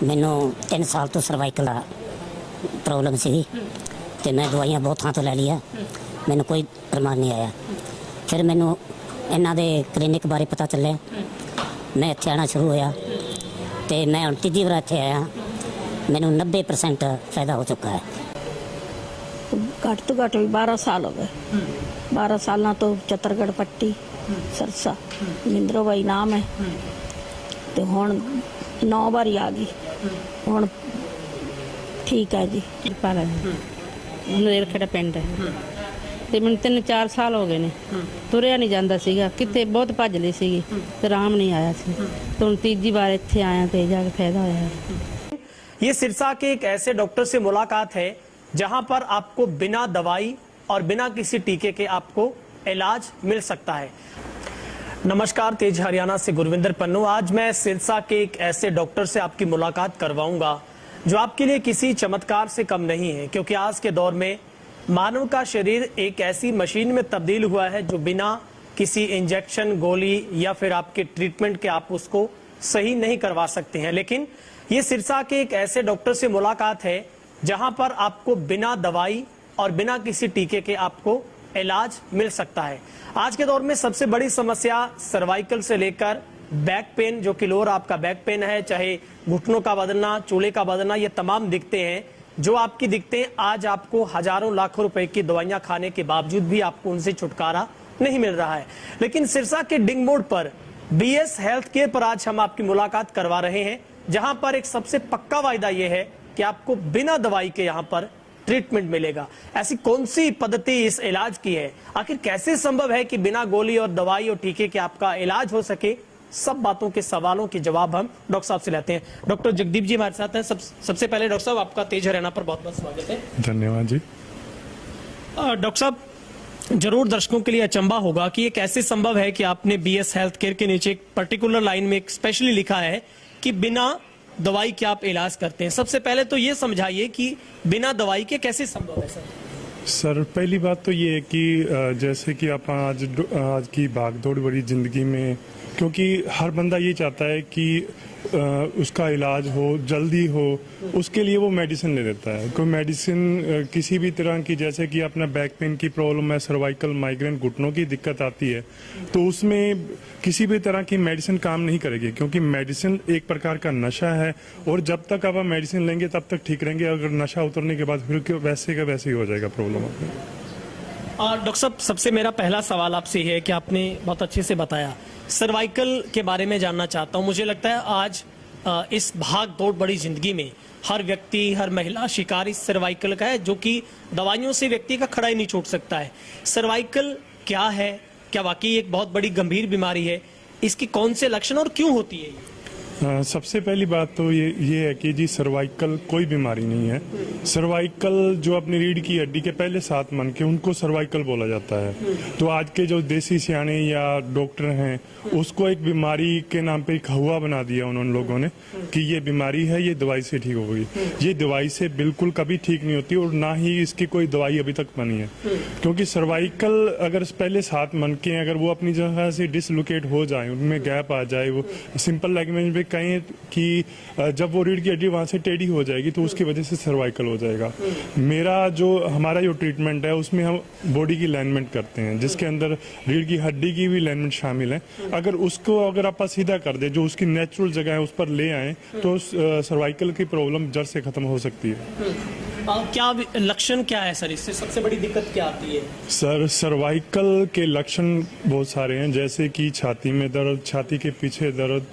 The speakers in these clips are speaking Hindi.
मैनू 3 साल तो सर्वाइकल प्रॉब्लम सी तो मैं दवाइयाँ बहुत थां तो लै लिया, मैनू कोई प्रमाण नहीं आया। फिर मैनू इन्हां दे क्लिनिक बारे पता चलिया, मैं इत्थे आना शुरू होया तो मैं हुण तीजी बार इत्थे आया, मैनू 90% फायदा हो चुका है। घट तो घट भी 12 साल हो गए। 12 साल तो चतरगढ़ पट्टी सरसा मिंद्रो भाई नाम है तो हुण 9 बारी आ गई, हुण ठीक है जी। ਨੇਰਖੇੜਾ ਪਿੰਡ ਹੈ ਤੇ ਮੈਨੂੰ 3-4 ਸਾਲ ਹੋ ਗਏ ਨੇ, ਤੁਰਿਆ ਨਹੀਂ ਜਾਂਦਾ ਸੀਗਾ, ਕਿਤੇ ਬਹੁਤ ਭੱਜ ਲਈ ਸੀਗੀ ਤੇ ਆਰਾਮ ਨਹੀਂ ਆਇਆ ਸੀ। ਤੇ ਹੁਣ ਤੀਜੀ ਵਾਰ ਇੱਥੇ ਆਇਆ ਤੇ ਜਾ ਕੇ फायदा ਹੋਇਆ। ये सिरसा के एक ऐसे डॉक्टर से मुलाकात है जहां पर आपको बिना दवाई और बिना किसी टीके के आपको इलाज मिल सकता है। नमस्कार, तेज हरियाणा से गुरविंदर पन्नू। आज मैं सिरसा के एक ऐसे डॉक्टर से आपकी मुलाकात करवाऊंगा जो आपके लिए किसी चमत्कार से कम नहीं है, क्योंकि आज के दौर में मानव का शरीर एक ऐसी मशीन में तब्दील हुआ है जो बिना किसी इंजेक्शन, गोली या फिर आपके ट्रीटमेंट के आप उसको सही नहीं करवा सकते हैं। लेकिन ये सिरसा के एक ऐसे डॉक्टर से मुलाकात है जहां पर आपको बिना दवाई और बिना किसी टीके के आपको इलाज मिल सकता है। आज के दौर में सबसे बड़ी समस्या सर्वाइकल से लेकर बैक पेन, जो कि लोअर आपका बैक पेन है, चाहे घुटनों का बदलना, चूल्हे का बदलना, ये तमाम दिक्कतें हैं जो आपकी दिक्कतें आज आपको हजारों लाखों रुपए की दवाइयां खाने के बावजूद भी आपको उनसे छुटकारा नहीं मिल रहा है। लेकिन सिरसा के डिंग मोड़ पर बीएस हेल्थ केयर पर आज हम आपकी मुलाकात करवा रहे हैं, जहां पर एक सबसे पक्का वायदा यह है कि आपको बिना दवाई के यहां पर ट्रीटमेंट मिलेगा। ऐसी कौन सी पद्धति इस इलाज की है? आखिर कैसे संभव है कि बिना गोली और दवाई और टीके के आपका इलाज हो सके? सब बातों के सवालों के जवाब हम डॉक्टर साहब से लेते हैं। डॉक्टर जगदीप जी हमारे साथ हैं। सबसे पहले डॉक्टर साहब, आपका तेज हरियाणा पर बहुत बहुत स्वागत है। धन्यवाद जी। डॉक्टर साहब, जरूर दर्शकों के लिए अचंबा होगा कि ये कैसे संभव है कि आपने बीएस हेल्थ केयर के नीचे एक पर्टिकुलर लाइन में एक स्पेशली लिखा है कि बिना दवाई के आप इलाज करते हैं। सबसे पहले तो ये समझाइए कि बिना दवाई के कैसे संभव है सर, पहली बात तो ये है कि जैसे कि आप आज की भागदौड़ भरी जिंदगी में, क्योंकि हर बंदा ये चाहता है कि उसका इलाज हो, जल्दी हो, उसके लिए वो मेडिसिन ले लेता है। कोई मेडिसिन किसी भी तरह की, जैसे कि अपना बैक पेन की प्रॉब्लम है, सर्वाइकल, माइग्रेन, घुटनों की दिक्कत आती है, तो उसमें किसी भी तरह की मेडिसिन काम नहीं करेगी, क्योंकि मेडिसिन एक प्रकार का नशा है और जब तक आप मेडिसिन लेंगे तब तक ठीक रहेंगे। अगर नशा उतरने के बाद फिर वैसे का वैसे ही हो जाएगा प्रॉब्लम आपको। डॉक्टर साहब, सबसे मेरा पहला सवाल आपसे है कि आपने बहुत अच्छे से बताया, सर्वाइकल के बारे में जानना चाहता हूं। मुझे लगता है आज इस भाग दौड़ बड़ी जिंदगी में हर व्यक्ति, हर महिला शिकार इस सर्वाइकल का है, जो कि दवाइयों से व्यक्ति का खड़ा ही नहीं छूट सकता है। सर्वाइकल क्या है? क्या वाकई एक बहुत बड़ी गंभीर बीमारी है? इसकी कौन से लक्षण और क्यों होती है? सबसे पहली बात तो ये है कि जी सर्वाइकल कोई बीमारी नहीं है। सर्वाइकल जो अपनी रीढ़ की हड्डी के पहले 7 मन के, उनको सर्वाइकल बोला जाता है। तो आज के जो देसी सियाने या डॉक्टर हैं, उसको एक बीमारी के नाम पे एक हवा बना दिया उन्होंने लोगों ने कि ये बीमारी है, ये दवाई से ठीक हो गई। ये दवाई से बिल्कुल कभी ठीक नहीं होती और ना ही इसकी कोई दवाई अभी तक बनी है, क्योंकि सर्वाइकल अगर पहले 7 मन के, अगर वो अपनी जगह से डिसलोकेट हो जाए, उनमें गैप आ जाए, वो सिंपल लैंग्वेज में कहें कि जब वो रीढ़ की हड्डी वहां से टेढ़ी हो जाएगी तो उसकी वजह से सर्वाइकल हो जाएगा। हमारा जो ट्रीटमेंट है उसमें हम बॉडी की अलाइनमेंट करते हैं, जिसके अंदर रीढ़ की हड्डी की भी अलाइनमेंट शामिल है। अगर आप सीधा कर दे, जो उसकी नेचुरल जगह है उस पर ले आए, तो सर्वाइकल की प्रॉब्लम जड़ से खत्म हो सकती है। क्या लक्षण क्या है सर? इससे सबसे बड़ी दिक्कत क्या आती है? सर, सर्वाइकल के लक्षण बहुत सारे हैं, जैसे कि छाती में दर्द, छाती के पीछे दर्द,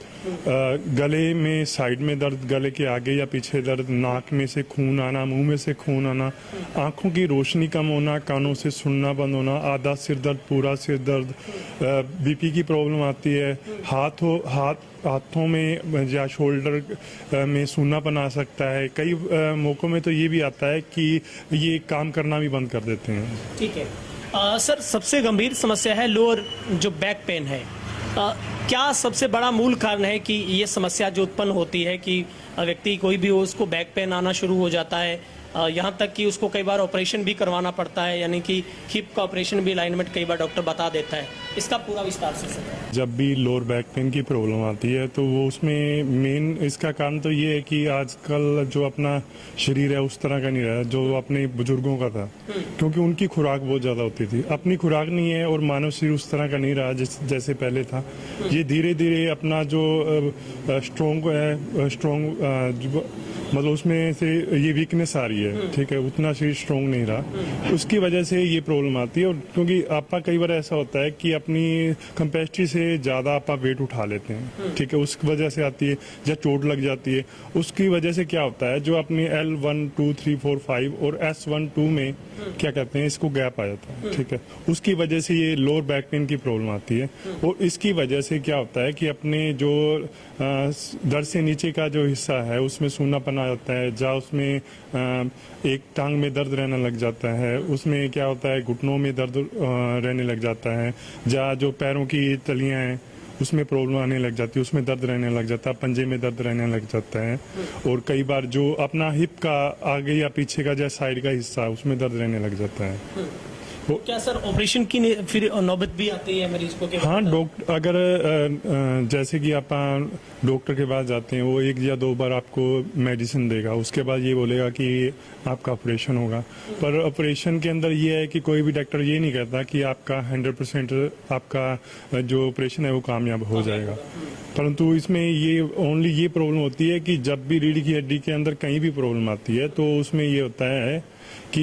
गले में साइड में दर्द, गले के आगे या पीछे दर्द, नाक में से खून आना, मुंह में से खून आना, आंखों की रोशनी कम होना, कानों से सुनना बंद होना, आधा सिर दर्द, पूरा सिर दर्द, बीपी की प्रॉब्लम आती है, हाथों में या शोल्डर में सूनापन आ सकता है। कई मौकों में तो ये भी आता है कि ये काम करना भी बंद कर देते हैं। ठीक है सर, सबसे गंभीर समस्या है लोअर जो बैक पेन है। क्या सबसे बड़ा मूल कारण है कि ये समस्या जो उत्पन्न होती है कि व्यक्ति कोई भी हो, उसको बैक पेन आना शुरू हो जाता है, यहाँ तक कि उसको कई बार ऑपरेशन भी करवाना पड़ता है, यानी कि हिप का ऑपरेशन भी अलाइनमेंट कई बार डॉक्टर बता देता है। इसका पूरा विस्तार से जब भी लोअर बैक पेन की प्रॉब्लम आती है तो वो उसमें मेन इसका कारण तो ये है कि आजकल जो अपना शरीर है उस तरह का नहीं रहा जो अपने बुजुर्गों का था, क्योंकि उनकी खुराक बहुत ज्यादा होती थी। अपनी खुराक नहीं है और मानव शरीर उस तरह का नहीं रहा जैसे पहले था। ये धीरे धीरे अपना जो स्ट्रोंग मतलब उसमें से ये वीकनेस आ रही है, ठीक है, उतना शरीर स्ट्रोंग नहीं रहा, उसकी वजह से ये प्रॉब्लम आती है। और क्योंकि आपका कई बार ऐसा होता है कि अपनी कैपेसिटी से ज्यादा आप वेट उठा लेते हैं, ठीक है, उस वजह से आती है, या चोट लग जाती है, उसकी वजह से क्या होता है जो अपनी L1, 2, 3, 4, 5 और S1, 2 में क्या कहते हैं इसको गैप आ जाता है, ठीक है, उसकी वजह से ये लोअर बैक पेन की प्रॉब्लम आती है। और इसकी वजह से क्या होता है कि अपने जो धड़ से नीचे का जो हिस्सा है उसमें सूनापन आ जाता है, जहाँ उसमें एक टांग में दर्द रहने लग जाता है, उसमें क्या होता है घुटनों में दर्द रहने लग जाता है, जहाँ जो पैरों की तलियां हैं उसमें प्रॉब्लम आने लग जाती है, उसमें दर्द रहने लग जाता है, पंजे में दर्द रहने लग जाता है। और कई बार जो अपना हिप का आगे या पीछे का जो साइड का हिस्सा है उसमें दर्द रहने लग जाता है। क्या सर ऑपरेशन की फिर नौबत भी आती है मरीज को? हाँ, डॉक्टर अगर जैसे कि आप डॉक्टर के पास जाते हैं वो 1 या 2 बार आपको मेडिसिन देगा, उसके बाद ये बोलेगा कि आपका ऑपरेशन होगा। पर ऑपरेशन के अंदर ये है कि कोई भी डॉक्टर ये नहीं कहता कि आपका 100% आपका जो ऑपरेशन है वो कामयाब हो जाएगा। परंतु इसमें ये ओनली ये प्रॉब्लम होती है कि जब भी रीढ़ की हड्डी के अंदर कहीं भी प्रॉब्लम आती है तो उसमें ये होता है कि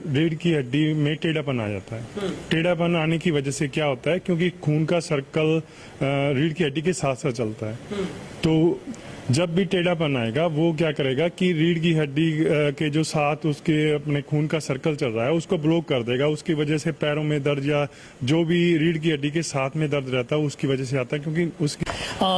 रीढ़ की हड्डी में टेढ़ापन आ जाता है। टेढ़ापन आने की वजह से क्या होता है, क्योंकि खून का सर्कल रीढ़ की हड्डी के साथ साथ चलता है, तो जब भी टेढ़ापन आएगा वो क्या करेगा कि रीढ़ की हड्डी के जो साथ उसके अपने खून का सर्कल चल रहा है उसको ब्लॉक कर देगा। उसकी वजह से पैरों में दर्द या जो भी रीढ़ की हड्डी के साथ में दर्द रहता है उसकी वजह से आता है, क्योंकि उसकी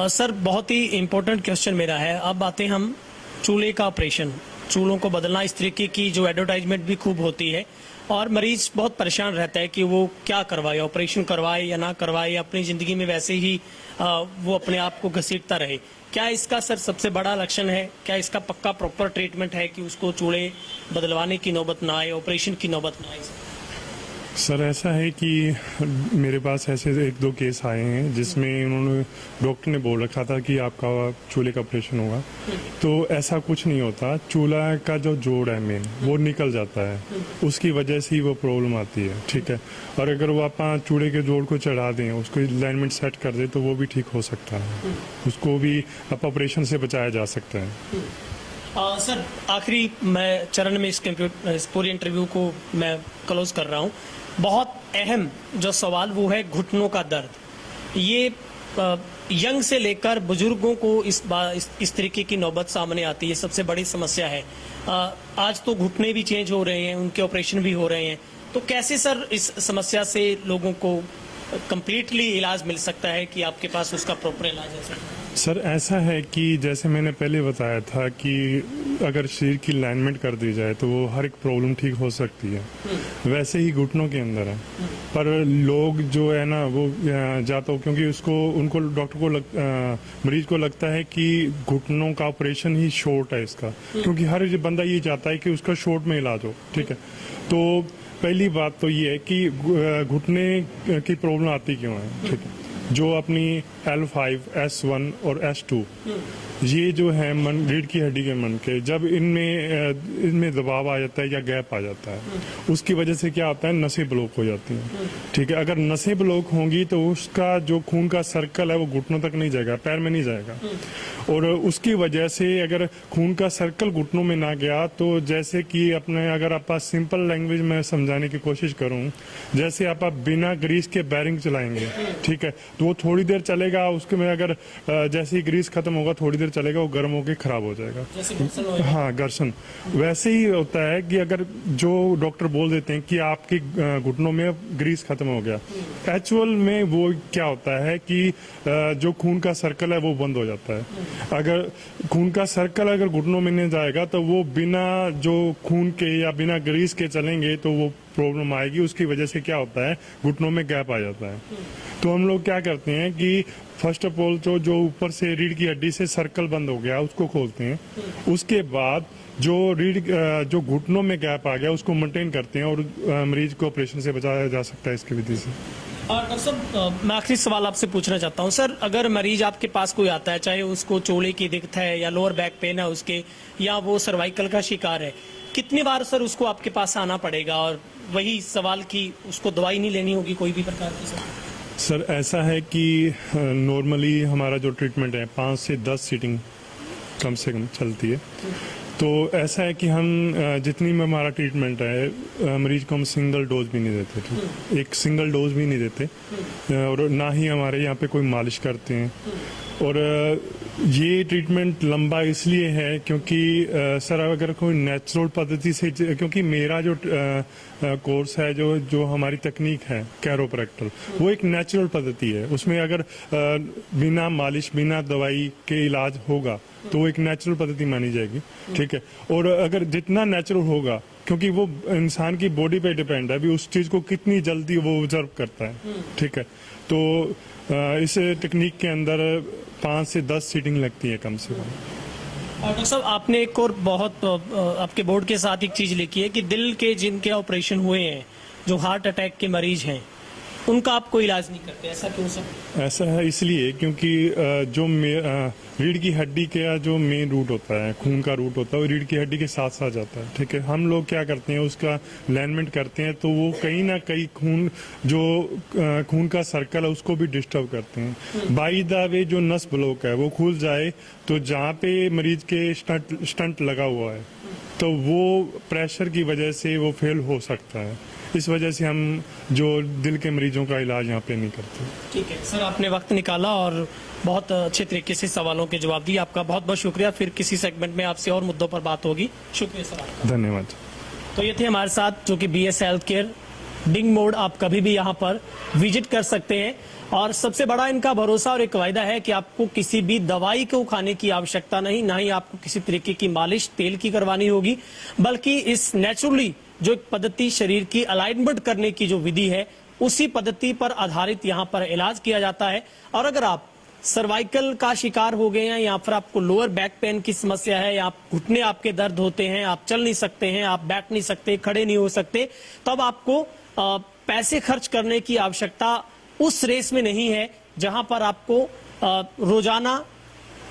सर बहुत ही इम्पोर्टेंट क्वेश्चन मेरा है। अब आते हम चूल्हे का ऑपरेशन, चूल्हों को बदलना, इस तरीके की जो एडवर्टाइजमेंट भी खूब होती है और मरीज बहुत परेशान रहता है कि वो क्या करवाए, ऑपरेशन करवाए या ना करवाए, अपनी जिंदगी में वैसे ही वो अपने आप को घसीटता रहे। क्या इसका सर सबसे बड़ा लक्षण है, क्या इसका पक्का प्रॉपर ट्रीटमेंट है कि उसको चूल्हे बदलवाने की नौबत ना आए, ऑपरेशन की नौबत ना आए? सर ऐसा है कि मेरे पास ऐसे 1-2 केस आए हैं जिसमें उन्होंने डॉक्टर ने बोल रखा था कि आपका चूल्हे का ऑपरेशन होगा, तो ऐसा कुछ नहीं होता। चूल्हा का जो जोड़ है मेन वो निकल जाता है, उसकी वजह से ही वो प्रॉब्लम आती है, ठीक है। और अगर वो आप चूल्हे के जोड़ को चढ़ा दें, उसको अलाइनमेंट सेट कर दें तो वो भी ठीक हो सकता है, उसको भी आप ऑपरेशन से बचाया जा सकता है। सर आखिरी मैं चरण में इस पूरी इंटरव्यू को मैं क्लोज कर रहा हूँ। बहुत अहम जो सवाल वो है घुटनों का दर्द। ये यंग से लेकर बुजुर्गों को इस तरीके की नौबत सामने आती है, सबसे बड़ी समस्या है। आज तो घुटने भी चेंज हो रहे हैं, उनके ऑपरेशन भी हो रहे हैं, तो कैसे सर इस समस्या से लोगों को कंप्लीटली इलाज मिल सकता है कि आपके पास उसका प्रॉपर इलाज है? सर ऐसा है कि जैसे मैंने पहले बताया था कि अगर शरीर की अलाइनमेंट कर दी जाए तो वो हर एक प्रॉब्लम ठीक हो सकती है, वैसे ही घुटनों के अंदर है। पर लोग जो है ना वो जाता हो, क्योंकि उसको उनको डॉक्टर को मरीज को लगता है कि घुटनों का ऑपरेशन ही शॉर्ट है इसका, क्योंकि हर बंदा ये चाहता है कि उसका शॉर्ट में इलाज हो, ठीक है। तो पहली बात तो ये है कि घुटने की प्रॉब्लम आती क्यों है, ठीक है। जो अपनी L5, S1 और S2 ये जो है रीढ़ की हड्डी के मन के, जब इनमें दबाव आ जाता है या गैप आ जाता है, उसकी वजह से क्या होता है, नसें ब्लॉक हो जाती हैं, ठीक है। अगर नसें ब्लॉक होंगी तो उसका जो खून का सर्कल है वो घुटनों तक नहीं जाएगा, पैर में नहीं जाएगा, और उसकी वजह से अगर खून का सर्कल घुटनों में ना गया तो जैसे कि अपने अगर आप सिंपल लैंग्वेज में समझाने की कोशिश करूं, जैसे आप बिना ग्रीस के बैरिंग चलाएंगे, ठीक है, तो वो थोड़ी देर चलेगा, उसके में अगर जैसे ही ग्रीस खत्म होगा थोड़ी देर चलेगा वो गर्म होकर खराब हो जाएगा। हाँ, घर्षण वैसे ही होता है कि अगर जो डॉक्टर बोल देते हैं कि आपके घुटनों में ग्रीस खत्म हो गया, एक्चुअल में वो क्या होता है कि जो खून का सर्कल है वो बंद हो जाता है। अगर खून का सर्कल अगर घुटनों में नहीं जाएगा तो वो बिना जो खून के या बिना ग्रीस के चलेंगे तो वो प्रॉब्लम आएगी। उसकी वजह से क्या होता है, घुटनों में गैप आ जाता है। तो हम लोग क्या करते हैं कि फर्स्ट ऑफ ऑल तो जो ऊपर से रीढ़ की हड्डी से सर्कल बंद हो गया उसको खोलते हैं, उसके बाद जो घुटनों में गैप आ गया उसको मेंटेन करते हैं और मरीज को ऑपरेशन से बचाया जा सकता है इसकी विधि से। और डॉक्टर साहब मैं आखिरी सवाल आपसे पूछना चाहता हूँ सर, अगर मरीज आपके पास कोई आता है, चाहे उसको चोले की दिक्कत है या लोअर बैक पेन है उसके, या वो सर्वाइकल का शिकार है, कितनी बार सर उसको आपके पास आना पड़ेगा? और वही सवाल कि उसको दवाई नहीं लेनी होगी कोई भी प्रकार की? सर ऐसा है कि नॉर्मली हमारा जो ट्रीटमेंट है 5 से 10 सीटिंग कम से कम चलती है। तो ऐसा है कि हम जितनी में हमारा ट्रीटमेंट है मरीज को हम सिंगल डोज भी नहीं देते, ठीक, एक सिंगल डोज भी नहीं देते, और ना ही हमारे यहाँ पे कोई मालिश करते हैं। और ये ट्रीटमेंट लंबा इसलिए है क्योंकि सर अगर कोई नेचुरल पद्धति से, क्योंकि मेरा जो कोर्स है, जो हमारी तकनीक है कैरोप्रैक्टर, वो एक नेचुरल पद्धति है। उसमें अगर बिना मालिश बिना दवाई के इलाज होगा तो वो एक नेचुरल पद्धति मानी जाएगी, ठीक है। और अगर जितना नेचुरल होगा, क्योंकि वो इंसान की बॉडी पे डिपेंड है अभी उस चीज को कितनी जल्दी वो ऑब्जर्व करता है, ठीक है। तो इस टेक्निक के अंदर 5 से 10 सीटिंग लगती है कम से कम। डॉक्टर साहब आपने एक और बहुत आपके बोर्ड के साथ एक चीज लिखी है कि दिल के जिनके ऑपरेशन हुए हैं, जो हार्ट अटैक के मरीज हैं, उनका आप कोई इलाज नहीं करते, ऐसा क्यों सर? ऐसा है इसलिए क्योंकि जो रीढ़ की हड्डी का जो मेन रूट होता है, खून का रूट होता है, वो रीढ़ की हड्डी के साथ साथ जाता है, ठीक है। हम लोग क्या करते हैं, उसका अलाइनमेंट करते हैं, तो वो कहीं ना कहीं खून का सर्कल है उसको भी डिस्टर्ब करते हैं। बाई द वे जो नस ब्लॉक है वो खुल जाए तो जहाँ पे मरीज के स्टंट लगा हुआ है तो वो प्रेशर की वजह से वो फेल हो सकता है। इस वजह से हम जो दिल के मरीजों का इलाज यहाँ पे नहीं करते। ठीक है सर, आपने वक्त निकाला और बहुत अच्छे तरीके से सवालों के जवाब दिए। आपका बहुत बहुत शुक्रिया। फिर किसी सेगमेंट में आपसे और मुद्दों पर बात होगी। शुक्रिया सर आपका। धन्यवाद। तो ये थे हमारे साथ जो कि BS हेल्थ केयर डिंग मोड, आप कभी भी यहाँ पर विजिट कर सकते हैं। और सबसे बड़ा इनका भरोसा और एक वायदा है कि आपको किसी भी दवाई को खाने की आवश्यकता नहीं, ना ही आपको किसी तरीके की मालिश तेल की करवानी होगी, बल्कि इस नेचुरली जो एक पद्धति शरीर की अलाइनमेंट करने की जो विधि है उसी पद्धति पर आधारित यहाँ पर इलाज किया जाता है। और अगर आप सर्वाइकल का शिकार हो गए हैं या फिर आपको लोअर बैक पेन की समस्या है या घुटने आपके दर्द होते हैं, आप चल नहीं सकते हैं, आप बैठ नहीं सकते, खड़े नहीं हो सकते, तब आपको पैसे खर्च करने की आवश्यकता उस रेस में नहीं है जहां पर आपको रोजाना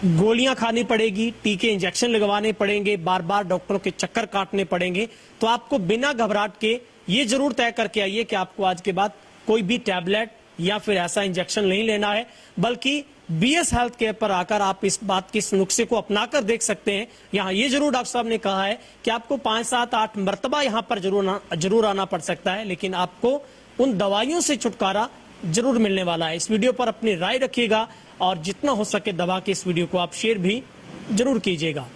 गोलियां खानी पड़ेगी, टीके इंजेक्शन लगवाने पड़ेंगे, बार बार डॉक्टरों के चक्कर काटने पड़ेंगे। तो आपको बिना घबराहट के ये जरूर तय करके आइए कि आपको आज के बाद कोई भी टैबलेट या फिर ऐसा इंजेक्शन नहीं लेना है, बल्कि BS हेल्थ केयर पर आकर आप इस बात के इस नुस्खे को अपनाकर देख सकते हैं। यहाँ ये जरूर डॉक्टर साहब ने कहा है कि आपको 5, 7, 8 मरतबा यहाँ पर जरूर आना पड़ सकता है, लेकिन आपको उन दवाइयों से छुटकारा जरूर मिलने वाला है। इस वीडियो पर अपनी राय रखिएगा और जितना हो सके दवा के इस वीडियो को आप शेयर भी जरूर कीजिएगा।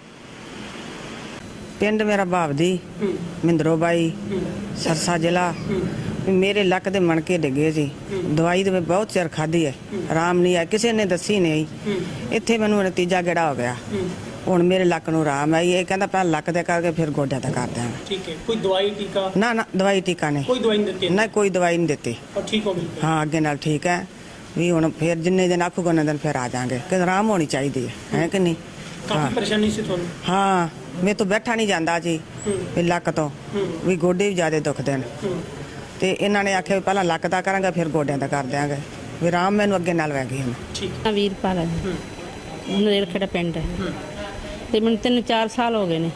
पिंड मेरा भावदी मिंदरो बाई सरसा जिला। मेरे लक दे मणके डिगे जी, दवाई तो मैं बहुत चिर खाधी है, आराम नहीं आया, किसी ने दसी नहीं। इत्थे मैनू नतीजा गेड़ा हो गया, हुण मेरे लक नूं आराम आई। ये कहंदा पहले लक दे करके फिर गोड्या दा कर देंगे। ठीक है, कोई दवाई टीका? ना ना दवाई टीका नहीं, कोई दवाई नहीं देती? ना कोई दवाई नहीं देती। और ठीक हो गई? हाँ अगे नाल ठीक है भी। हुण फिर जिन्ने दिन आखूगा उन्ने दिन फिर आ जाएंगे, कि आराम होनी चाहिए है कि नहीं। काफी परेशानी से थोड़ी? हाँ मैं तो बैठा नहीं जाता जी भी लक तो भी गोडे भी ज्यादा दुखते हैं। ਤੇ ਇਹਨਾਂ ਨੇ ਆਖਿਆ ਵੀ ਪਹਿਲਾਂ ਲੱਕ ਦਾ ਕਰਾਂਗੇ ਫਿਰ ਗੋਡਿਆਂ ਦਾ ਕਰ ਦਿਆਂਗੇ ਵੀ ਆਰਾਮ ਮੈਨੂੰ ਅੱਗੇ ਨਾਲ ਵੈ ਗਈ ਹੁਣ। ਠੀਕ ਵੀਰਪਾਲ ਹੈ, ਨਰੇਲਖੇੜਾ ਪਿੰਡ ਹੈ ਤੇ ਮੈਨੂੰ 3-4 ਸਾਲ ਹੋ ਗਏ ਨੇ,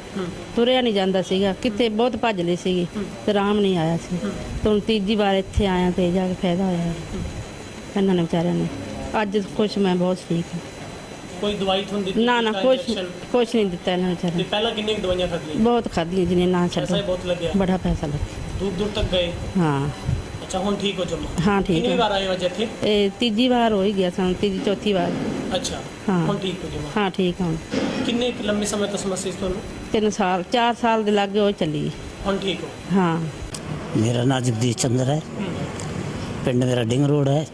ਤੁਰਿਆ ਨਹੀਂ ਜਾਂਦਾ ਸੀਗਾ, ਕਿਤੇ ਬਹੁਤ ਭੱਜ ਲਈ ਸੀਗੀ ਤੇ ਆਰਾਮ ਨਹੀਂ ਆਇਆ ਸੀ। ਤੇ ਹੁਣ ਤੀਜੀ ਵਾਰ ਇੱਥੇ ਆਇਆ ਤੇ ਜਾ ਕੇ ਫਾਇਦਾ ਹੋਇਆ ਇਹਨਾਂ ਨੇ ਵਿਚਾਰਿਆਂ ਨੇ। ਅੱਜ ਕੁਛ ਮੈਂ ਬਹੁਤ ਠੀਕ ਹਾਂ। ਕੋਈ ਦਵਾਈ ਤੁਹਾਨੂੰ ਦਿੱਤੀ? ਨਾ ਨਾ ਕੁਛ ਨਹੀਂ ਦਿੱਤਾ ਇਹਨਾਂ ਵਿਚਾਰਿਆਂ ਨੇ। ਪਹਿਲਾਂ ਕਿੰਨੀ ਦਵਾਈਆਂ ਖਾਧੀਆਂ? ਬਹੁਤ ਖਾਧੀਆਂ ਜਿਹਨੇ ਨਾ ਪੈਸਾ ਛੱਡੋ, ਬਹੁਤ ਲੱਗਿਆ? ਬੜਾ ਪੈਸਾ ਲੱਗਿਆ। दूर तक गए? हाँ अच्छा, ਹੁਣ ठीक हो जमा? हाँ ठीक कितनी है। बार आए हो जैसे? तीजी बार हो ही गया सन, तीजी चौथी बार। अच्छा हाँ ਹੁਣ ठीक हो जमा? हाँ ठीक है। किन्ने लंबे समय तो समस्या ਤੁਹਾਨੂੰ? 3 साल 4 साल ਦੇ ਲੱਗੇ ਉਹ ਚੱਲੀ। ਹੁਣ ठीक हो? हाँ ਮੇਰਾ ਨਾਮ ਜਗਦੀਸ਼ ਚੰਦਰ ਹੈ, ਪਿੰਡ ਮੇਰਾ ਡਿੰਗ ਰੋਡ ਹੈ।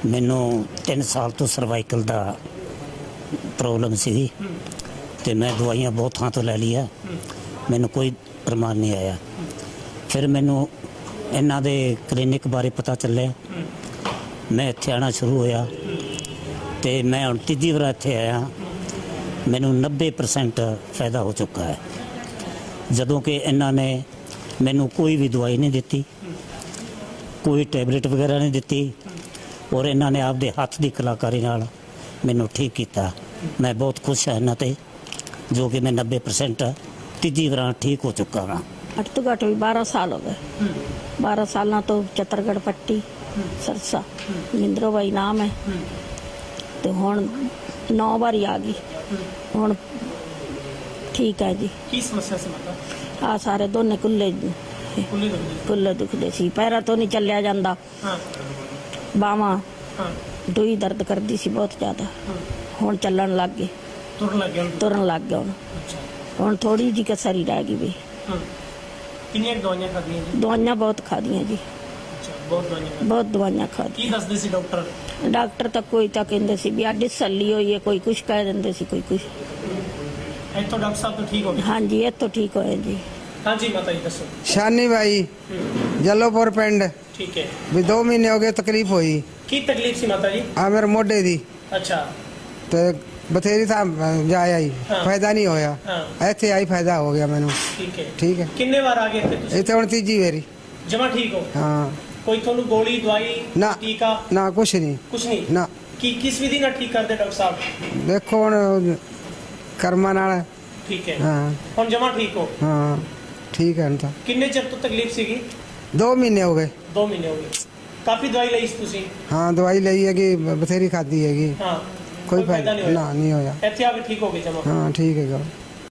ਮੈਨੂੰ 3 ਸਾਲ ਤੋਂ ਸਰਵਾਈਕਲ ਦਾ ਪ੍ਰੋਬਲਮ ਸੀਗੀ ਤੇ ਮੈਂ ਦਵਾਈਆਂ ਬਹੁਤ ਥਾਂ ਤੋਂ ਲੈ ਲਈਆਂ, ਮੈਨੂੰ ਕੋਈ ਪ੍ਰਮਾਣ ਨਹੀਂ ਆਇਆ। ਫਿਰ ਮੈਨੂੰ ਇਹਨਾਂ ਦੇ ਕਲੀਨਿਕ ਬਾਰੇ ਪਤਾ ਚੱਲਿਆ, ਮੈਂ ਇੱਥੇ ਆਉਣਾ ਸ਼ੁਰੂ ਹੋਇਆ ਤੇ ਮੈਂ ਹੁਣ ਤੀਜੀ ਵਾਰ ਇੱਥੇ ਆਇਆ। ਮੈਨੂੰ 90% ਫਾਇਦਾ ਹੋ ਚੁੱਕਾ ਹੈ, ਜਦੋਂ ਕਿ ਇਹਨਾਂ ਨੇ ਮੈਨੂੰ ਕੋਈ ਵੀ ਦਵਾਈ ਨਹੀਂ ਦਿੱਤੀ, ਕੋਈ ਟੈਬਲੇਟ ਵਗੈਰਾ ਨਹੀਂ ਦਿੱਤੀ ਔਰ ਇਹਨਾਂ ਨੇ ਆਪਦੇ ਹੱਥ ਦੀ ਕਲਾਕਾਰੀ ਨਾਲ ਮੈਨੂੰ ਠੀਕ ਕੀਤਾ। ਮੈਂ ਬਹੁਤ ਖੁਸ਼ ਹਾਂ ਇਹਨਾਂ ਤੇ, ਜੋ ਕਿ ਮੈਂ 90% ਤੀਜੀ ਵਾਰ ਠੀਕ ਹੋ ਚੁੱਕਾ ਹਾਂ। ਘੱਟ ਤੋਂ ਘੱਟ ਵੀ 12 ਸਾਲ ਹੋ ਗਏ। 12 ਸਾਲਾਂ ਤੋਂ ਚਤਰਗੜ ਪੱਟੀ ਸਰਸਾ ਮਿੰਦਰੋ ਬਾਈ ਨਾਮ ਹੈ ਤੇ ਹੁਣ 9 ਵਾਰੀ ਆ ਗਈ। ਹੁਣ ਠੀਕ ਹੈ ਜੀ। ਕੀ ਸਮੱਸਿਆ ਸੀ ਮਾਤਾ? ਆ ਸਾਰੇ ਦੋਨੇ ਕੁੱਲੇ ਦੁਖਦੇ ਸੀ, ਪੈਰਾਂ ਤੋਂ ਨਹੀਂ ਚੱਲਿਆ ਜਾਂਦਾ, ਹਾਂ ਬਾਹਾਂ ਹਾਂ ਦੋਈ ਦਰਦ ਕਰਦੀ ਸੀ ਬਹੁਤ ਜ਼ਿਆਦਾ। ਹੁਣ ਚੱਲਣ ਲੱਗ ਗਏ, ਤੁਰਨ ਲੱਗ ਗਿਆ ਹੁਣ? ਤੁਰਨ ਲੱਗ ਗਿਆ। ਹੁਣ ਥੋੜੀ ਜਿਹੀ ਕਸਰ ਹੀ ਰਹਿ ਗਈ ਵੀ। ਕਿੰਨੀਆਂ ਕੁ ਦਵਾਈਆਂ ਖਾਧੀਆਂ ਜੀ? ਦਵਾਈਆਂ ਬਹੁਤ ਖਾਦੀਆਂ ਜੀ, ਬਹੁਤ ਦਵਾਈਆਂ ਖਾਧੀਆਂ। ਬਹੁਤ ਦਵਾਈਆਂ ਖਾਦੀ। ਕੀ ਦੱਸਦੇ ਸੀ ਡਾਕਟਰ? ਡਾਕਟਰ ਤਾਂ ਕੋਈ ਤਾਂ ਕਹਿੰਦੇ ਸੀ ਵੀ ਅੱਡੀ ਸੱਲੀ ਹੋਈ ਹੈ, ਕੋਈ ਕੁਛ ਕਹਿ ਦਿੰਦੇ ਸੀ, ਕੋਈ ਕੁਛ। ਇੱਥੋਂ ਡਾਕਟਰ ਸਾਹਿਬ ਤੋਂ ਠੀਕ ਹੋ ਗਏ? ਹਾਂਜੀ ਇਹ ਤੋਂ ਠੀਕ ਹੋਏ ਜੀ। ਹਾਂਜੀ ਮਾਤਾ ਜੀ ਦੱਸੋ। शानी भाई जलोपुर पिंड ठीक है। भी 2 महीने हो गए तकलीफ हुई की तकलीफ सी माता जी? आ मेरे मोढे दी अच्छा तो बथेरी था जाए आई हाँ। फायदा नहीं होया। हाँ। इत्थे आई फायदा हो गया मैनू। ठीक है। ठीक है। किन्ने बार आ गए थे तुसीं? इत्थे हुण तीजी वेरी। जमा ठीक हो? हाँ कोई थोनू गोली दवाई ना टीका ना कुछ नहीं कुछ नहीं? ना। की किस विधि ना ठीक करते डॉक्टर साहब? देखो हुण कर्मा नाल। ठीक है। हाँ हुण जमा ठीक हो? हाँ ठीक है हुण तां। किन्ने चिर तो तकलीफ सीगी? 2 महीने हो गए। 2 महीने हो गए। काफी दवाई ਲਈ ਸੀ ਤੁਸੀਂ? हाँ दवाई लई है कि बथेरी खादी हैगी। हाँ कोई फायदा फायदा ना नहीं होया। ਇੱਥੇ ਆ ਕੇ ਠੀਕ ਹੋ ਗਏ ਜਮਾ? हाँ ठीक है।